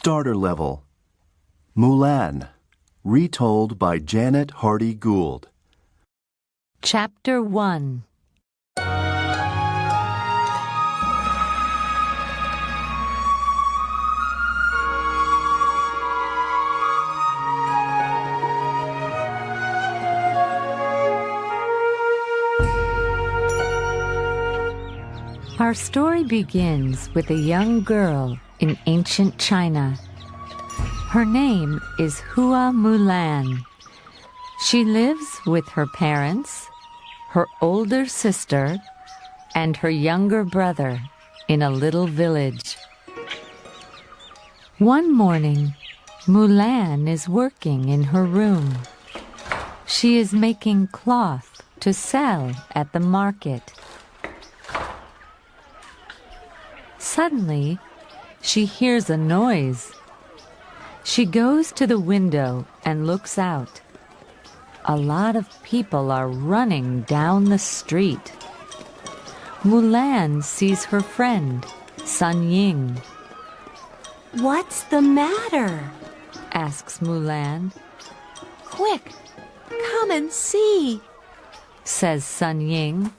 Starter Level Mulan, retold by Janet Hardy Gould. Chapter 1. Our story begins with a young girl in ancient China. Her name is Hua Mulan. She lives with her parents, her older sister, and her younger brother in a little village. One morning, Mulan is working in her room. She is making cloth to sell at the market. Suddenly, she hears a noise. She goes to the window and looks out. A lot of people are running down the street. Mulan sees her friend, Sun Ying. "What's the matter?" asks Mulan. "Quick, come and see," says Sun Ying.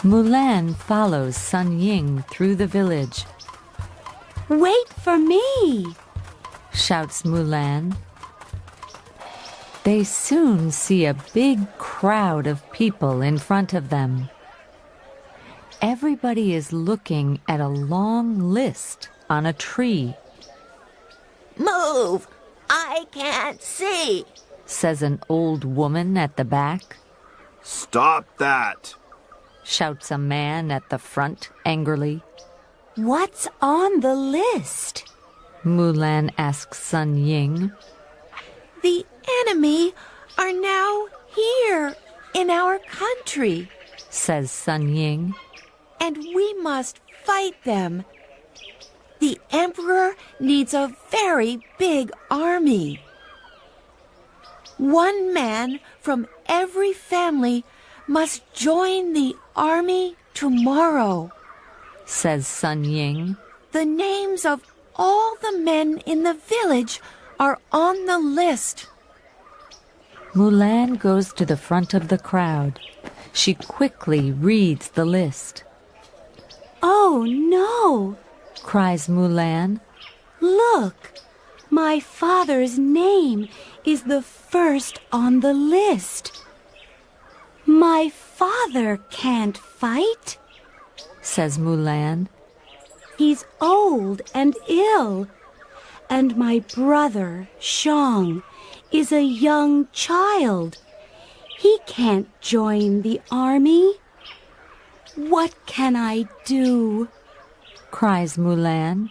Mulan follows Sun Ying through the village. "Wait for me," shouts Mulan. They soon see a big crowd of people in front of them. Everybody is looking at a long list on a tree. "Move! I can't see," says an old woman at the back. Stop that! Shouts a man at the front angrily. "What's on the list?" Mulan asks Sun Ying. "The enemy are now here in our country," says Sun Ying. "and we must fight them. The emperor needs a very big army. One man from every family must join the army tomorrow," says Sun Ying. "The names of all the men in the village are on the list." Mulan goes to the front of the crowd. She quickly reads the list. "Oh no!" cries Mulan. "Look, my father's name is the first on the list. My father can't fight," says Mulan. "He's old and ill, and my brother, Shang, is a young child. He can't join the army. What can I do?" cries Mulan.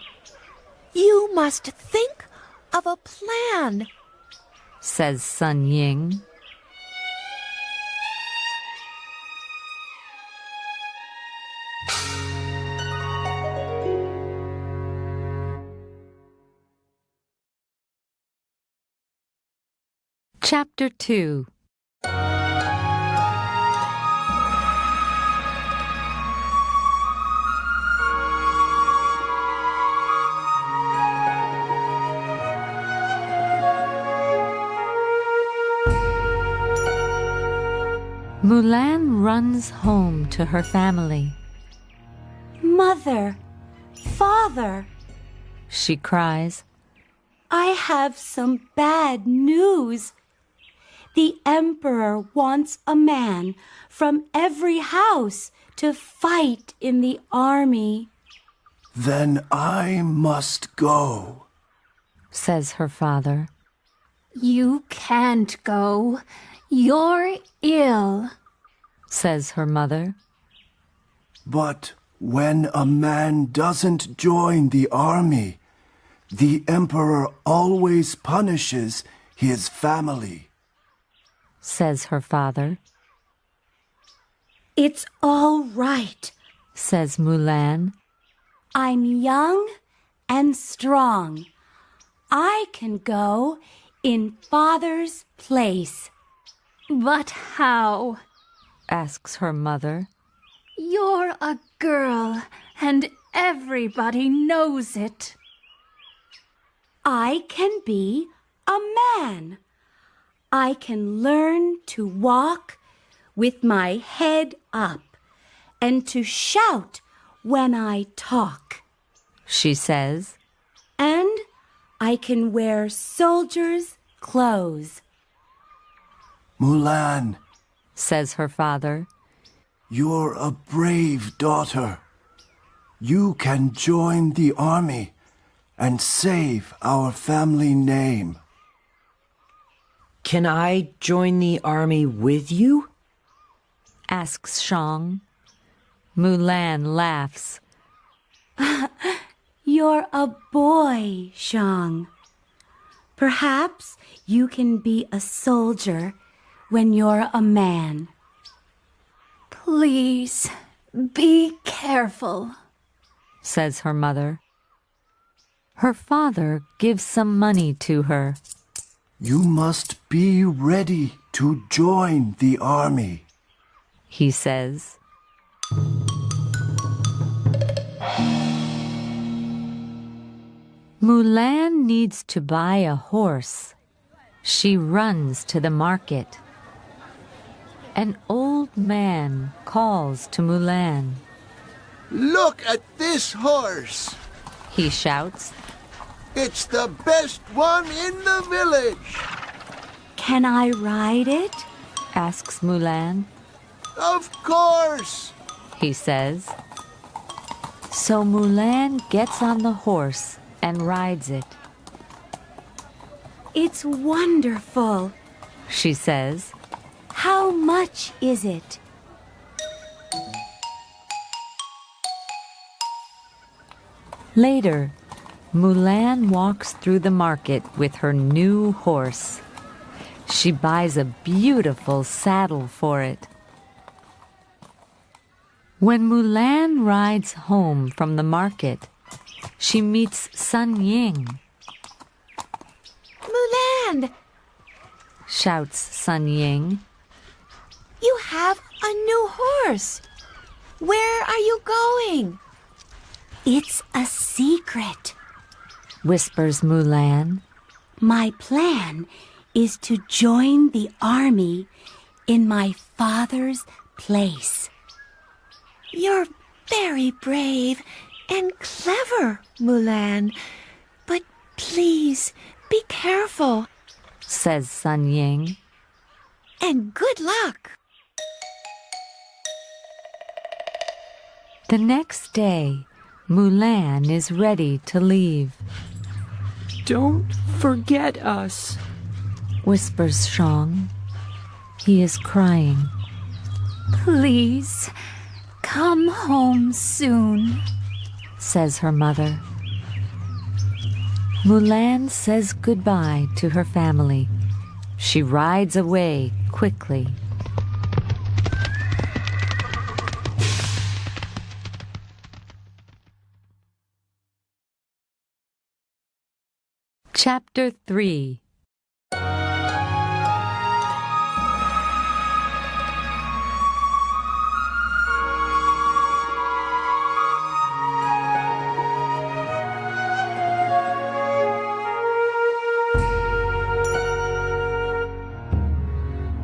"You must think of a plan," says Sun Ying. Chapter 2. Mulan runs home to her family. "Mother, father," she cries. "I have some bad news. The emperor wants a man from every house to fight in the army." Then I must go, says her father. "You can't go. You're ill," says her mother. But when a man doesn't join the army, the emperor always punishes his family, says her father. "It's all right," says Mulan. "I'm young and strong. I can go in father's place." "But how?" asks her mother. "You're a girl, and everybody knows it." I can be a man. I can learn to walk with my head up and to shout when I talk, she says. And I can wear soldiers' clothes. Mulan, says her father. you're a brave daughter. You can join the army and save our family name. Can I join the army with you? Asks Shang. Mulan laughs. You're a boy, Shang. Perhaps you can be a soldier when you're a man. Please be careful, says her mother. Her father gives some money to her. You must be ready to join the army, he says. Mulan needs to buy a horse. She runs to the market. An old man calls to Mulan. Look at this horse. He shouts. It's the best one in the village. Can I ride it? Asks Mulan. Of course. He says. So Mulan gets on the horse and rides it. It's wonderful, she says. How much is it? Later, Mulan walks through the market with her new horse. She buys a beautiful saddle for it. When Mulan rides home from the market, she meets Sun Ying. Mulan, Shouts Sun Ying. you have a new horse. Where are you going? It's a secret. Whispers Mulan. My plan is to join the army in my father's place. You're very brave and clever, Mulan. But please be careful. Says Sun Ying. And good luck. The next day, Mulan is ready to leave. Don't forget us, Whispers Shang. He is crying. Please come home soon, says her mother. Mulan says goodbye to her family. She rides away quickly. Chapter 3.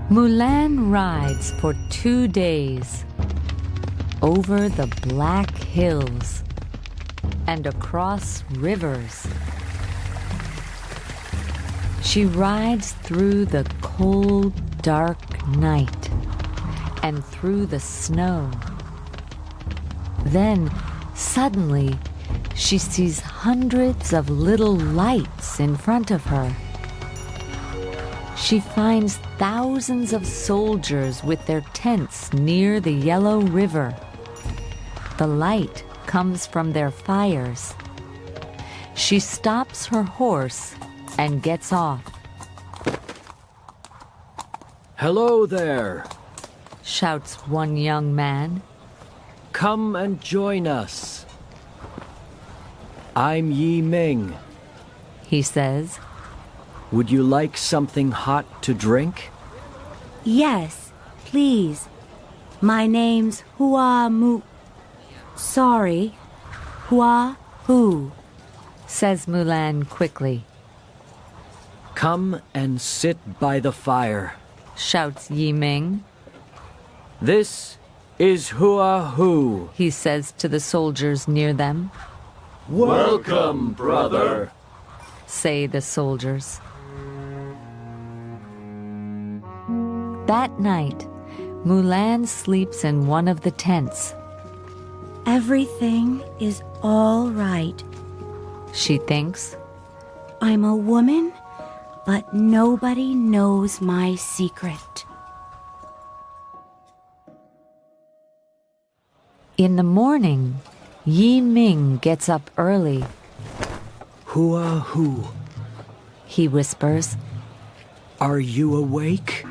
Mulan rides for 2 days over the black hills and across rivers. She rides through the cold, dark night and through the snow. Then, suddenly, she sees hundreds of little lights in front of her. She finds thousands of soldiers with their tents near the Yellow River. The light comes from their fires. She stops her horse and gets off. Hello there. Shouts one young man. Come and join us. I'm Yi Ming. He says. Would you like something hot to drink? Yes, please. My name's Says Mulan quickly. Come and sit by the fire. shouts Yi Ming. This is Hu, He says to the soldiers near them. Welcome, brother, say the soldiers. That night, Mulan sleeps in one of the tents. Everything is all right. She thinks. I'm a woman, but nobody knows my secret. In the morning, Yi Ming gets up early. Hu, He whispers. are you awake?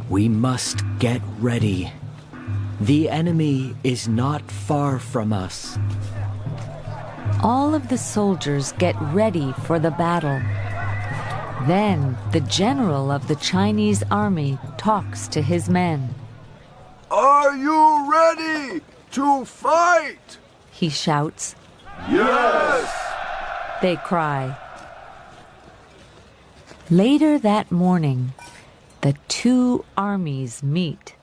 We must get ready. The enemy is not far from us. All of the soldiers get ready for the battle. Then the general of the Chinese army talks to his men. Are you ready to fight? He shouts. Yes! They cry. Later that morning, the two armies meet.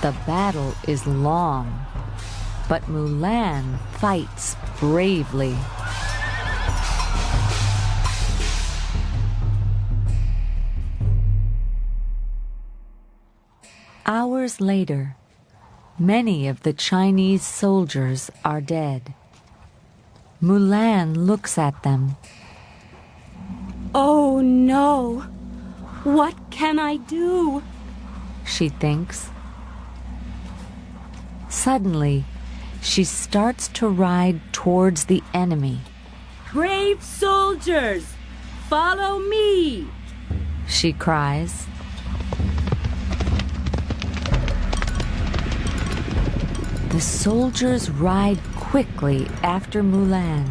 The battle is long, but Mulan fights bravely. Hours later, many of the Chinese soldiers are dead. Mulan looks at them. Oh no! What can I do? She thinks. Suddenly, she starts to ride towards the enemy. Brave soldiers, follow me! She cries. The soldiers ride quickly after Mulan.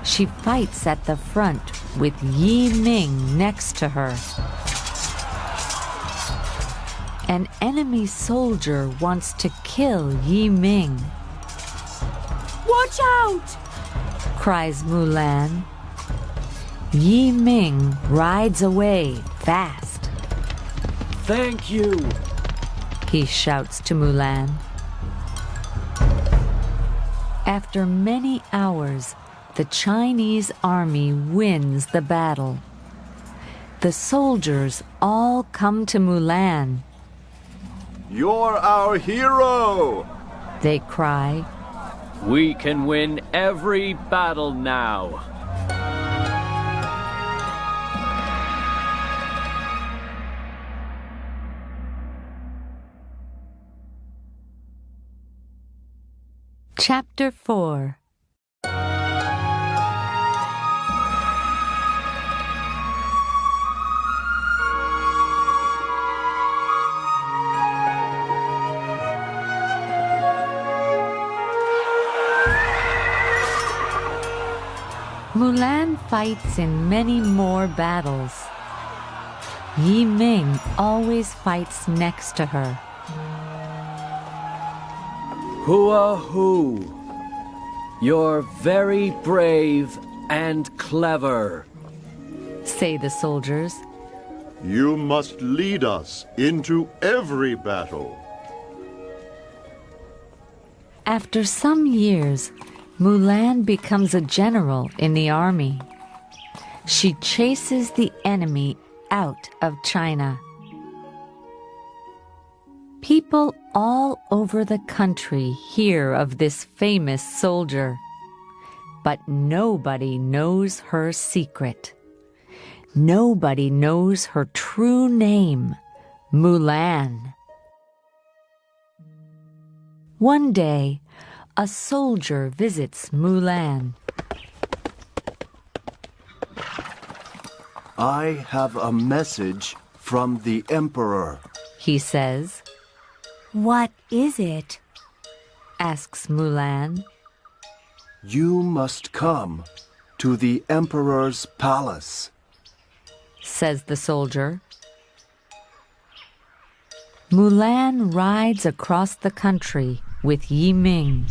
She fights at the front with Yi Ming next to her. An enemy soldier wants to kill Yi Ming. Watch out! Cries Mulan. Yi Ming rides away fast. Thank you. He shouts to Mulan. After many hours, the Chinese army wins the battle. The soldiers all come to Mulan. You're our hero! They cry. We can win every battle now. Chapter 4. Mulan fights in many more battles. Yi Ming always fights next to her. Hu, you're very brave and clever, say the soldiers. You must lead us into every battle. After some years, Mulan becomes a general in the army. She chases the enemy out of China. People all over the country hear of this famous soldier, but nobody knows her secret. Nobody knows her true name, Mulan. One day, a soldier visits Mulan. I have a message from the Emperor. He says. What is it? Asks Mulan. You must come to the Emperor's palace, says the soldier. Mulan rides across the country with Yi Ming.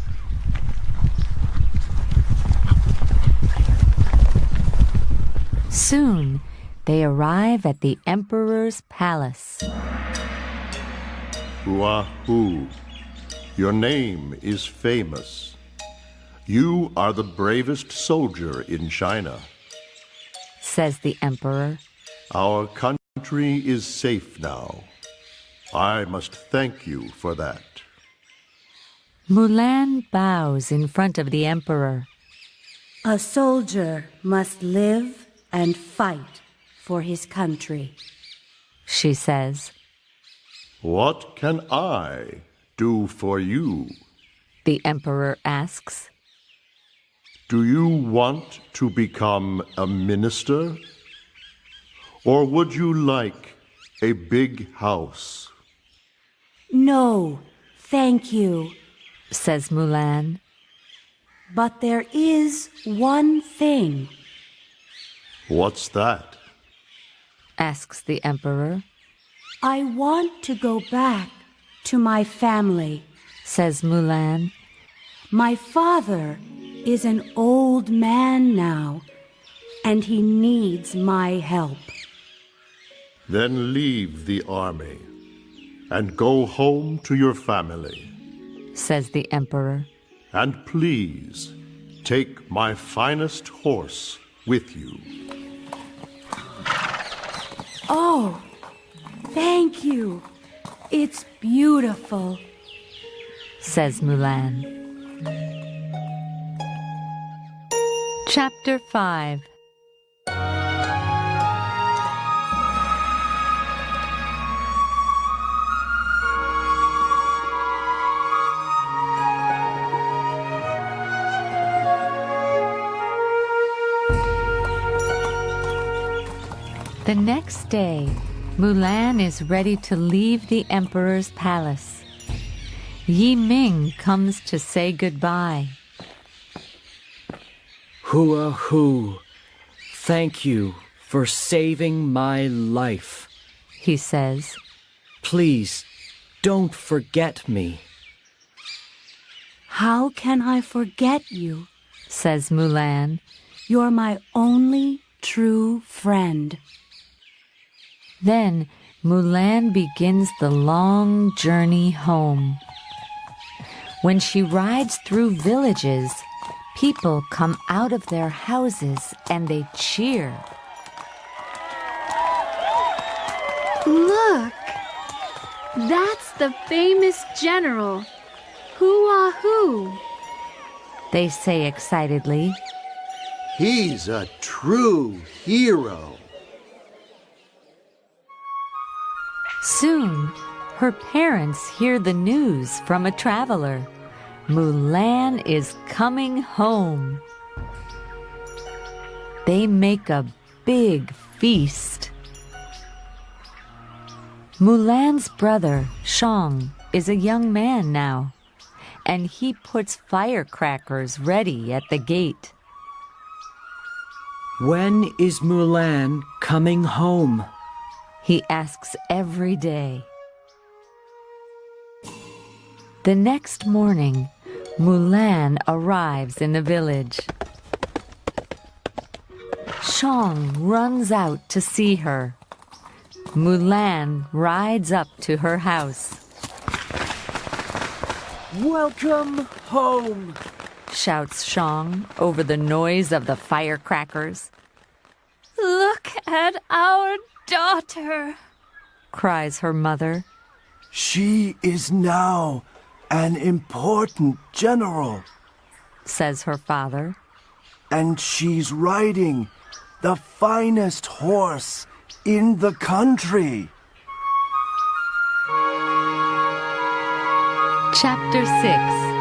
Soon, they arrive at the emperor's palace. Wahoo! Your name is famous. You are the bravest soldier in China. Says the emperor. Our country is safe now. I must thank you for that. Mulan bows in front of the emperor. A soldier must live and fight for his country, She says. What can I do for you? The emperor asks. Do you want to become a minister? Or would you like a big house? No, thank you. Says Mulan. But there is one thing. What's that? Asks the emperor. I want to go back to my family. Says Mulan. My father is an old man now, and he needs my help. Then leave the army and go home to your family. Says the emperor. And please take my finest horse with you. Oh, thank you. It's beautiful. Says Mulan. Chapter 5. The next day, Mulan is ready to leave the emperor's palace. Yi Ming comes to say goodbye. Hua Hu, thank you for saving my life. He says. Please, don't forget me. How can I forget you? Says Mulan. You're my only true friend. Then Mulan begins the long journey home. When she rides through villages, people come out of their houses and they cheer. Look! That's the famous general, Hua Hu. They say excitedly. He's a true hero. Soon, her parents hear the news from a traveler. Mulan is coming home. They make a big feast. Mulan's brother, Shang, is a young man now, and he puts firecrackers ready at the gate. When is Mulan coming home? He asks every day. The next morning, Mulan arrives in the village. Shang runs out to see her. Mulan rides up to her house. Welcome home! Shouts Shang over the noise of the firecrackers. Look at our daughter, Cries her mother. She is now an important general, Says her father. and she's riding the finest horse in the country. Chapter 6.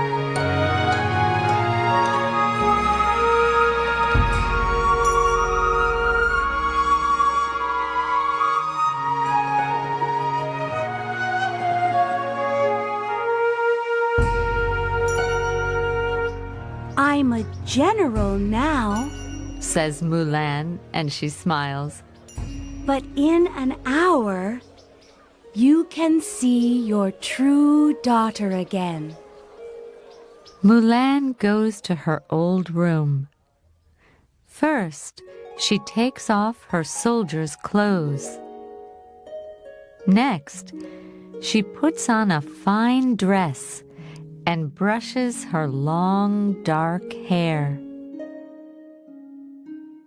I'm a general now, Says Mulan, and she smiles. but in an hour, you can see your true daughter again. Mulan goes to her old room. First, She takes off her soldier's clothes. Next, she puts on a fine dress and brushes her long, dark hair.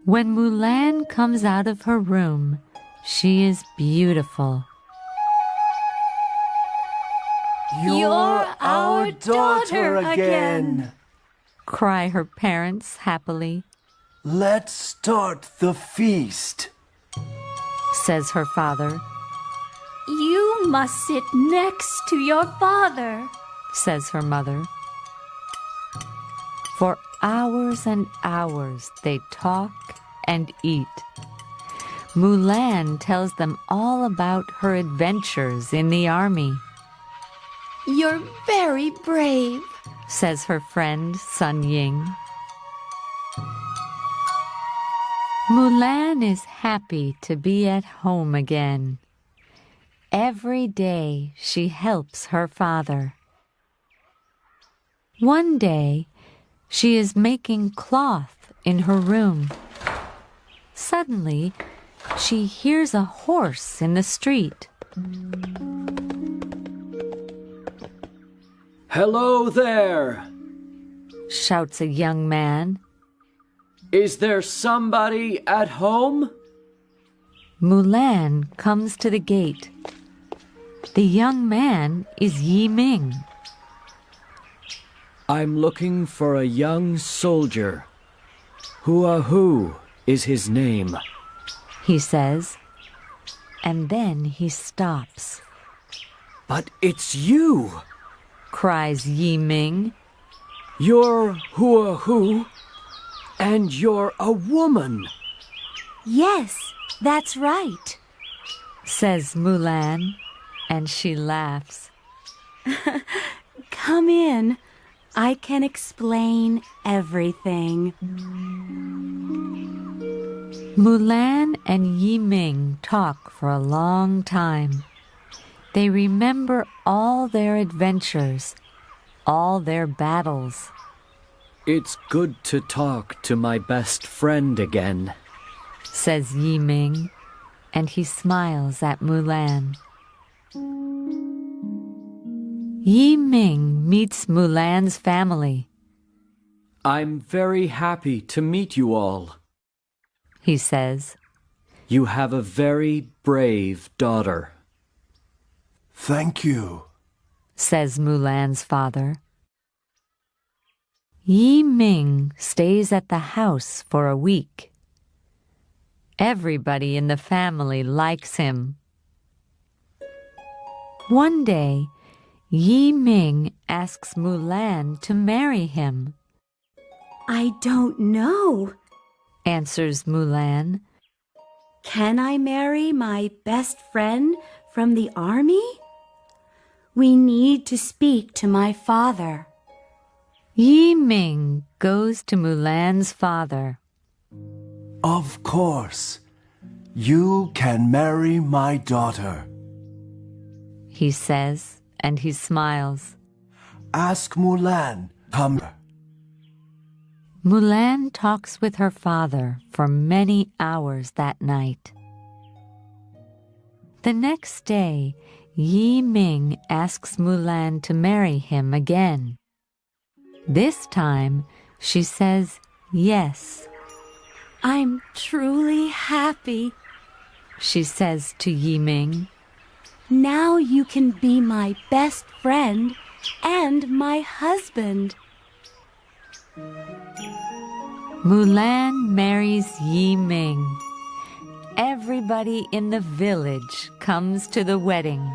When Mulan comes out of her room, she is beautiful. You're our daughter again. Cry her parents happily. Let's start the feast, Says her father. You must sit next to your father. Says her mother. For hours and hours they talk and eat. Mulan tells them all about her adventures in the army. You're very brave, Says her friend Sun Ying. Mulan is happy to be at home again. Every day she helps her father. One day she is making cloth in her room. Suddenly she hears a horse in the street. Hello there! Shouts a young man. Is there somebody at home? Mulan comes to the gate. The young man is Yi Ming. I'm looking for a young soldier. Who is his name, He says, and then he stops. But it's you! Cries Yi Ming. You're who, and you're a woman. Yes, that's right. Says Mulan, and she laughs. Come in. I can explain everything. Mulan and Yi Ming talk for a long time. They remember all their adventures, all their battles. It's good to talk to my best friend again, Says Yi Ming, and he smiles at Mulan. Yi Ming meets Mulan's family. I'm very happy to meet you all. He says, You have a very brave daughter. Thank you. Says Mulan's father. Yi Ming stays at the house for a week. Everybody in the family likes him. One day, Yi Ming asks Mulan to marry him. I don't know. Answers Mulan. Can I marry my best friend from the army? We need to speak to my father. Yi Ming goes to Mulan's father. Of course. You can marry my daughter. He says, and he smiles. Ask Mulan. Come. Mulan talks with her father for many hours that night. The next day, Yi Ming asks Mulan to marry him again. This time, she says yes. I'm truly happy. She says to Yi Ming. Now you can be my best friend and my husband. Mulan marries Yi Ming. Everybody in the village comes to the wedding.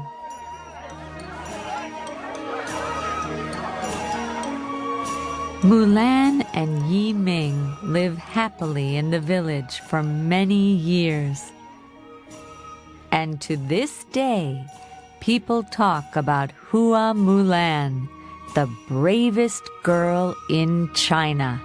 Mulan and Yi Ming live happily in the village for many years. And to this day, people talk about Hua Mulan, the bravest girl in China.